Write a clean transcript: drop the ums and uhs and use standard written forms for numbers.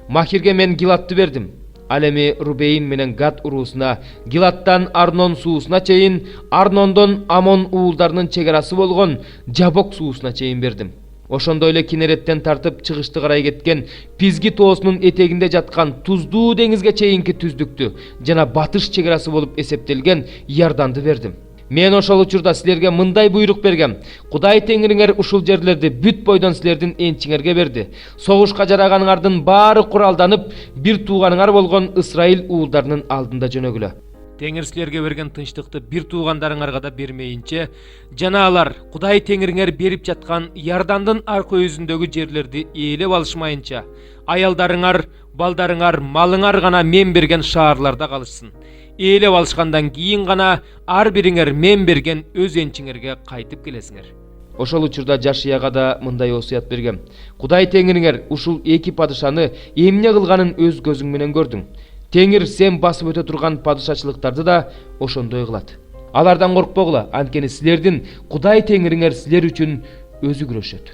Махирге мен Гилатты бердим. Ал эми Рубейн менен Гад уруусуна, Гилаттан Арнон суусуна чейин, Арнондон Амон уулдарынын чегарасы болгон Жабок суусуна чейин бердим. Ошондой эле Кинереттен тартып чыгышты карай кеткен Пизги тоосунун этегинде жаткан Туздуу деңизге чейинки түздүктү жана батыш чегарасы болуп эсептелген Иорданды бердим. Мен ошол учурда силерге мындай буйрук бергем. Кудай Теңириңер ушул жерлерди бүт бойдон силердин энчиңерге берди. Согушка жараганыңардын баары куралданып, бир тууганыңар болгон Ысрайыл уулдарынын алдында жөнөгүлө. Теңир силерге берген тынчтыкты бир туугандарыңарга да бермейинче, жана алар Кудай Теңириңер берип жаткан Иордандын аркы өзүндөгү жерлерди ээлеп алышмайынча, аялдарыңар, балдарыңар, малыңар гана мен берген шаарларда калышсын. Ээлеп алышкандан кийин гана ар бириңер мен берген өз энчиңерге кайтып келесиңер. Ошол учурда Жашияга да мындай осуят бергем. Кудай Теңириңер ушул эки падышаны эмне кылганын өз көзүң менен көрдүң. Теңир сен басып өтө турган падышачылыктарды да ошондой кылат. Алардан коркпогула, анткени силердин Кудай Теңириңер силер үчүн өзү күрөшөт.